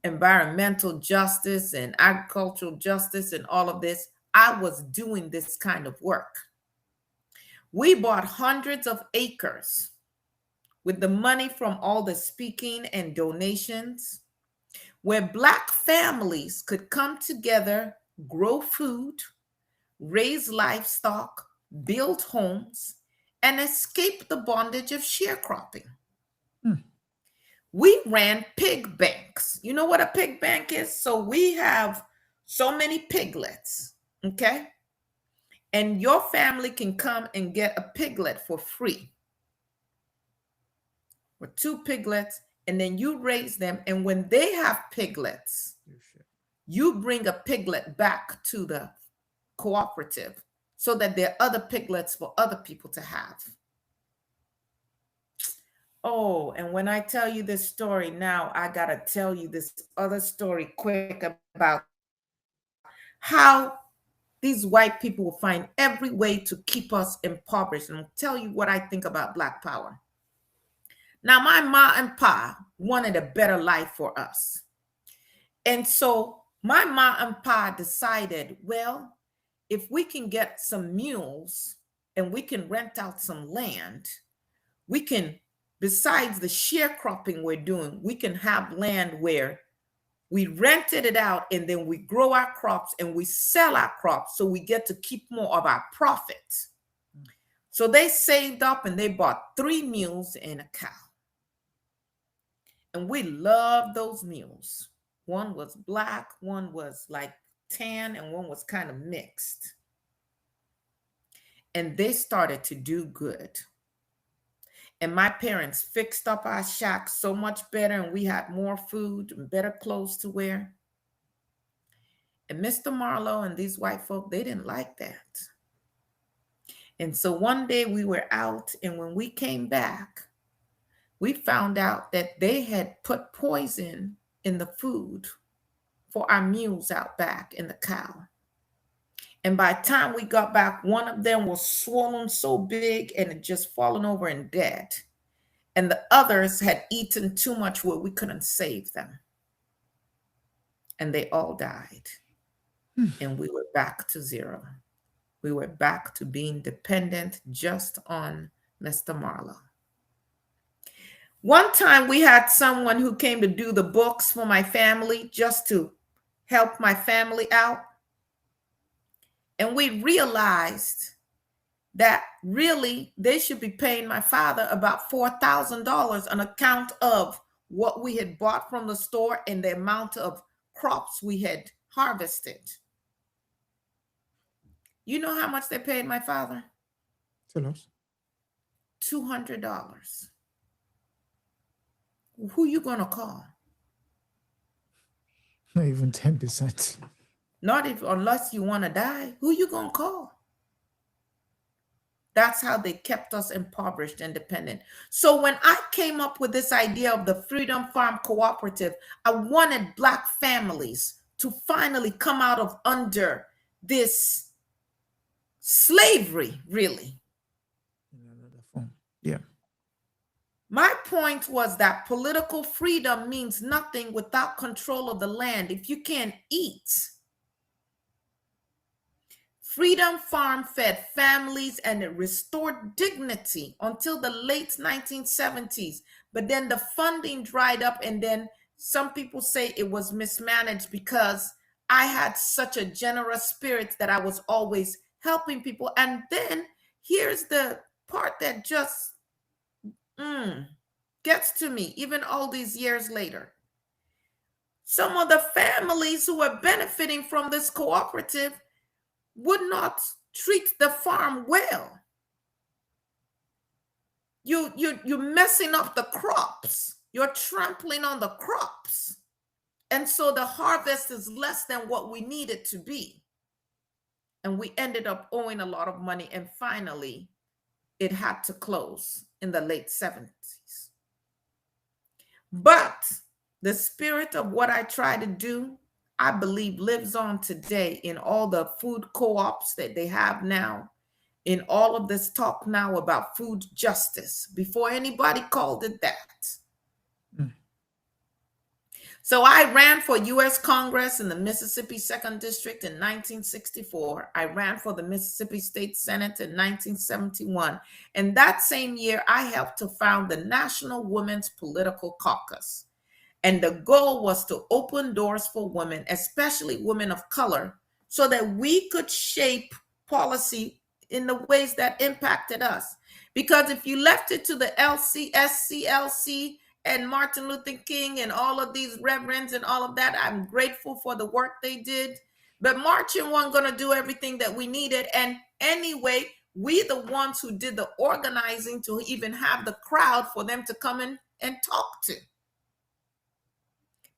B: environmental justice and agricultural justice and all of this, I was doing this kind of work. We bought hundreds of acres with the money from all the speaking and donations, where Black families could come together, grow food, raise livestock, build homes, and escape the bondage of sharecropping. We ran pig banks. You know what a pig bank is? So we have so many piglets, okay? And your family can come and get a piglet for free. With 2 piglets, and then you raise them. And when they have piglets, you bring a piglet back to the cooperative so that there are other piglets for other people to have. Oh, and when I tell you this story now, I got to tell you this other story quick about how these white people will find every way to keep us impoverished. And I'll tell you what I think about Black power. Now, my ma and pa wanted a better life for us. And so my ma and pa decided, well, if we can get some mules and we can rent out some land, we can, besides the sharecropping we're doing, we can have land where we rented it out and then we grow our crops and we sell our crops so we get to keep more of our profits. So they saved up and they bought 3 mules and a cow. And we loved those mules. One was black, one was like tan, and one was kind of mixed. And they started to do good. And my parents fixed up our shack so much better, and we had more food and better clothes to wear. And Mr. Marlowe and these white folk, they didn't like that. And so one day we were out, and when we came back, we found out that they had put poison in the food for our mules out back and the cow. And by the time we got back, one of them was swollen so big and had just fallen over and dead. And the others had eaten too much where we couldn't save them. And they all died. And we were back to zero. We were back to being dependent just on Mr. Marlowe. One time we had someone who came to do the books for my family just to help my family out. And we realized that really they should be paying my father about $4,000 on account of what we had bought from the store and the amount of crops we had harvested. You know how much they paid my father?
A: Tell us.
B: $200. Who you gonna call?
A: Not even 10%.
B: Not if unless you want to die. Who you gonna call? That's how they kept us impoverished and dependent. So when I came up with this idea of the Freedom Farm Cooperative, I wanted Black families to finally come out of under this slavery, really.
A: In another form. Yeah.
B: My point was that political freedom means nothing without control of the land. If you can't eat, Freedom Farm fed families and it restored dignity until the late 1970s. But then the funding dried up, and then some people say it was mismanaged because I had such a generous spirit that I was always helping people. And then here's the part that just gets to me, even all these years later. Some of the families who are benefiting from this cooperative would not treat the farm well. You're messing up the crops. You're trampling on the crops. And so the harvest is less than what we need it to be. And we ended up owing a lot of money. And finally, it had to close in the late 70s. But the spirit of what I try to do, I believe, lives on today in all the food co-ops that they have now, in all of this talk now about food justice, before anybody called it that. So I ran for U.S. Congress in the Mississippi 2nd District in 1964. I ran for the Mississippi State Senate in 1971. And that same year, I helped to found the National Women's Political Caucus. And the goal was to open doors for women, especially women of color, so that we could shape policy in the ways that impacted us. Because if you left it to the SCLC, and Martin Luther King and all of these reverends and all of that, I'm grateful for the work they did. But marching wasn't going to do everything that we needed. And anyway, we the ones who did the organizing to even have the crowd for them to come in and talk to.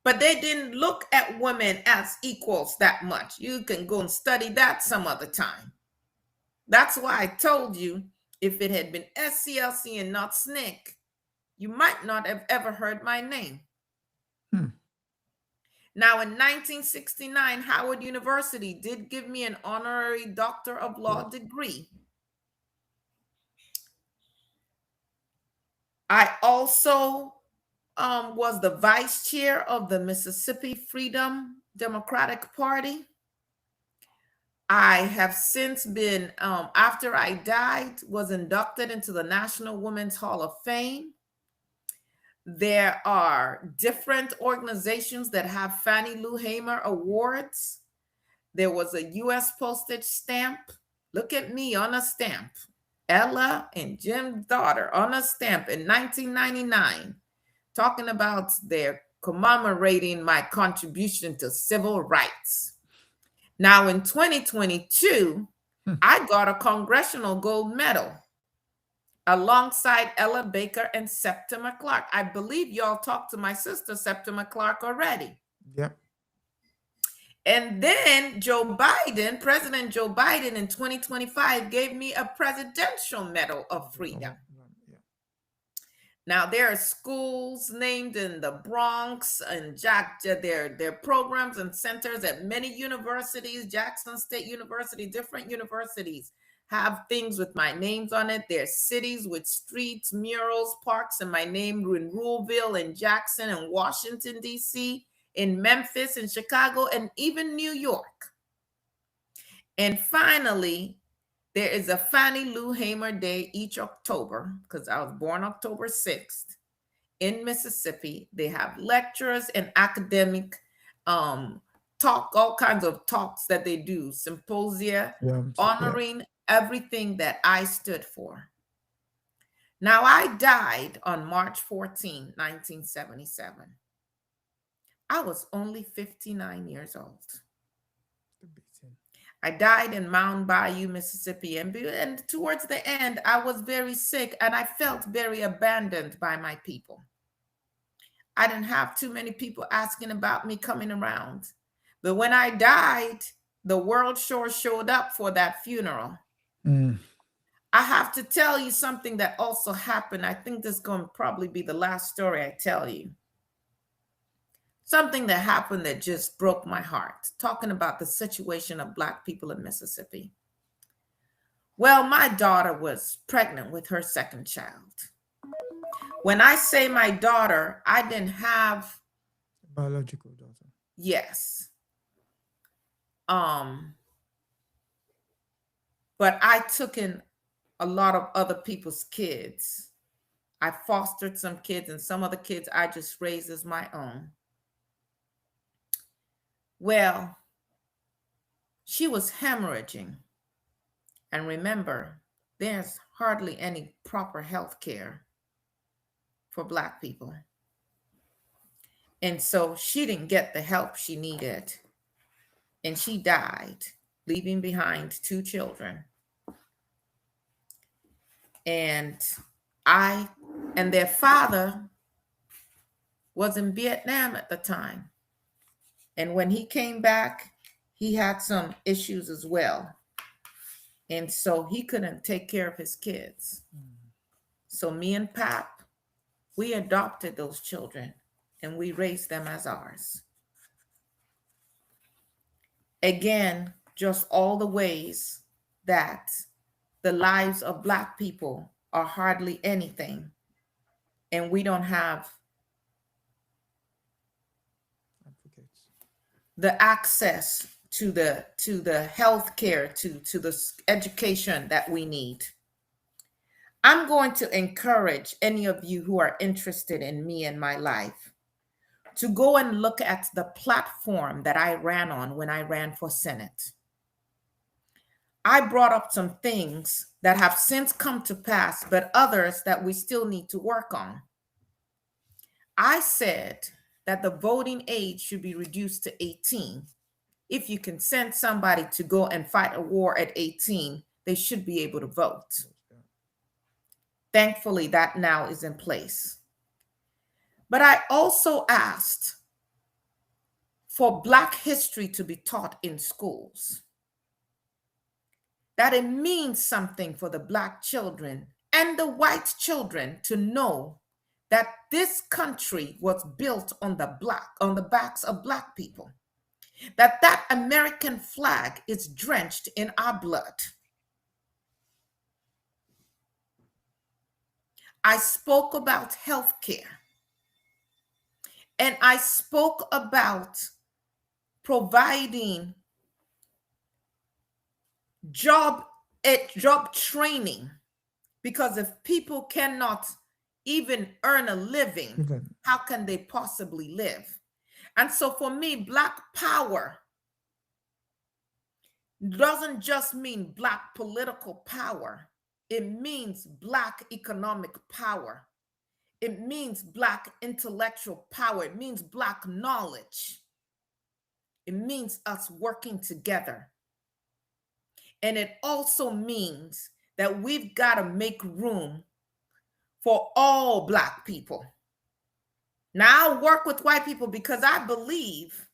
B: But they didn't look at women as equals that much. You can go and study that some other time. That's why I told you, if it had been SCLC and not SNCC, you might not have ever heard my name. Now, in 1969, Howard University did give me an honorary Doctor of Law degree. I also was the vice chair of the Mississippi Freedom Democratic Party. I have since been, after I died, was inducted into the National Women's Hall of Fame. There are different organizations that have Fannie Lou Hamer awards. There was a U.S. postage stamp. Look at me on a stamp. Ella and Jim's daughter on a stamp in 1999, talking about their commemorating my contribution to civil rights. Now in 2022, I got a Congressional Gold Medal alongside Ella Baker and Septima Clark. I believe y'all talked to my sister, Septima Clark, already.
A: Yep.
B: And then President Joe Biden in 2025 gave me a Presidential Medal of Freedom.
A: Yeah.
B: Now there are schools named in the Bronx and there are programs and centers at many universities, Jackson State University, different universities have things with my names on it. There's cities with streets, murals, parks, and my name in Ruleville and Jackson and Washington, D.C., in Memphis and Chicago, and even New York. And finally, there is a Fannie Lou Hamer Day each October, because I was born October 6th in Mississippi. They have lectures and academic talk, all kinds of talks that they do, symposia, honoring everything that I stood for. Now, I died on March 14, 1977. I was only 59 years old. I died in Mound Bayou, Mississippi. And towards the end, I was very sick and I felt very abandoned by my people. I didn't have too many people asking about me coming around. But when I died, the world sure showed up for that funeral. I have to tell you something that also happened. I think this is going to probably be the last story I tell you. Something that happened that just broke my heart, talking about the situation of Black people in Mississippi. Well, my daughter was pregnant with her second child. When I say my daughter, I didn't have
A: biological daughter.
B: Yes. But I took in a lot of other people's kids. I fostered some kids, and some of the kids I just raised as my own. Well, she was hemorrhaging. And remember, there's hardly any proper health care for Black people. And so she didn't get the help she needed. And she died, leaving behind 2 children. And their father was in Vietnam at the time. And when he came back, he had some issues as well. And so he couldn't take care of his kids. So me and Pap, we adopted those children and we raised them as ours. Again, just all the ways that the lives of Black people are hardly anything, and we don't have the access to the health care, to the education that we need. I'm going to encourage any of you who are interested in me and my life to go and look at the platform that I ran on when I ran for Senate. I brought up some things that have since come to pass, but others that we still need to work on. I said that the voting age should be reduced to 18. If you can send somebody to go and fight a war at 18, they should be able to vote. Thankfully, that now is in place. But I also asked for Black history to be taught in schools. That it means something for the Black children and the white children to know that this country was built on the backs of Black people. That American flag is drenched in our blood. I spoke about health care. And I spoke about providing job training, because if people cannot even earn a living, how can they possibly live? And so for me, Black power doesn't just mean Black political power. It means Black economic power. It means Black intellectual power. It means Black knowledge. It means us working together. And it also means that we've got to make room for all Black people. Now, I'll work with white people because I believe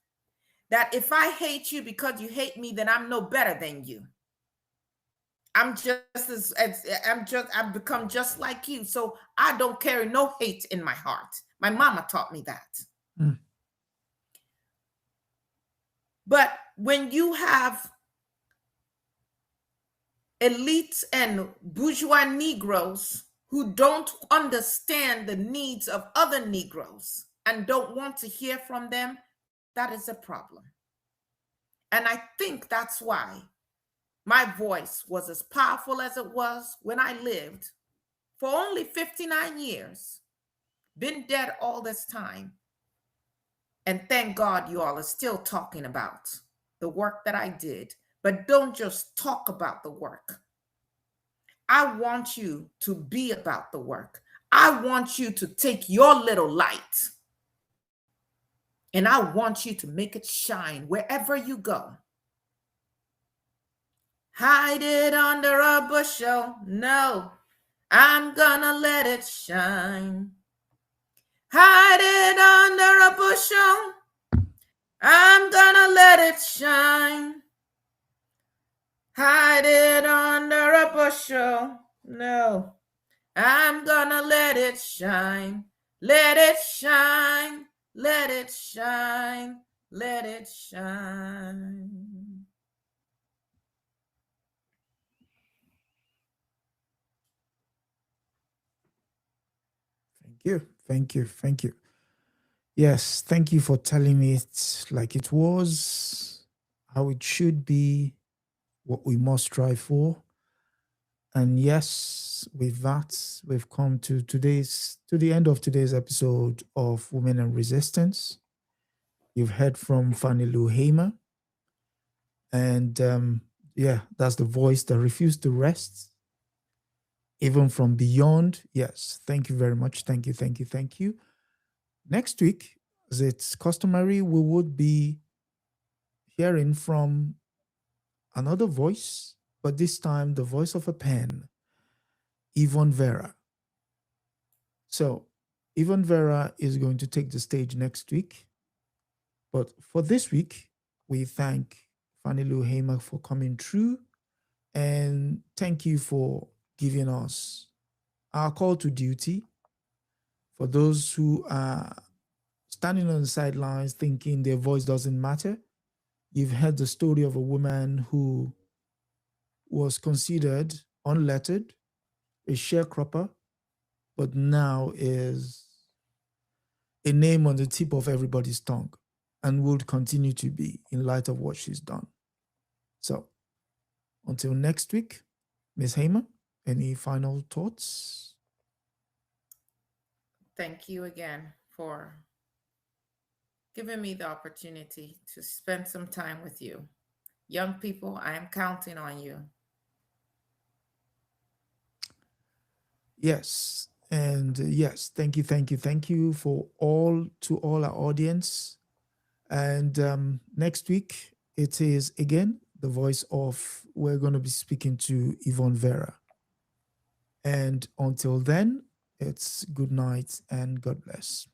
B: that if I hate you because you hate me, then I'm no better than you. I'm just I've become just like you. So I don't carry no hate in my heart. My mama taught me that.
A: Mm.
B: But when you have elite and bourgeois Negroes who don't understand the needs of other Negroes and don't want to hear from them, that is a problem. And I think that's why my voice was as powerful as it was when I lived for only 59 years, been dead all this time. And thank God you all are still talking about the work that I did. But don't just talk about the work. I want you to be about the work. I want you to take your little light and I want you to make it shine wherever you go. Hide it under a bushel. No, I'm gonna let it shine. Hide it under a bushel. I'm gonna let it shine. Hide it under a bushel. No, I'm gonna let it shine. Let it shine. Let it shine. Let it shine.
A: Thank you. Thank you. Thank you. Yes, thank you for telling me it like it was, how it should be, what we must strive for. And yes, with that, we've come to the end of today's episode of Women and Resistance. You've heard from Fannie Lou Hamer. And yeah, that's the voice that refused to rest, even from beyond. Yes, thank you very much. Thank you, thank you, thank you. Next week, as it's customary, we would be hearing from another voice, but this time the voice of a pen, Yvonne Vera. So, Yvonne Vera is going to take the stage next week. But for this week, we thank Fannie Lou Hamer for coming through, and thank you for giving us our call to duty. For those who are standing on the sidelines thinking their voice doesn't matter, you've heard the story of a woman who was considered unlettered, a sharecropper, but now is a name on the tip of everybody's tongue and will continue to be in light of what she's done. So until next week, Ms. Hamer, any final thoughts?
B: Thank you again for giving me the opportunity to spend some time with you. Young people, I am counting on you.
A: Yes. And yes, thank you, thank you, thank you for all our audience. And next week, it is again the voice of, we're going to be speaking to Yvonne Vera. And until then, it's good night and God bless.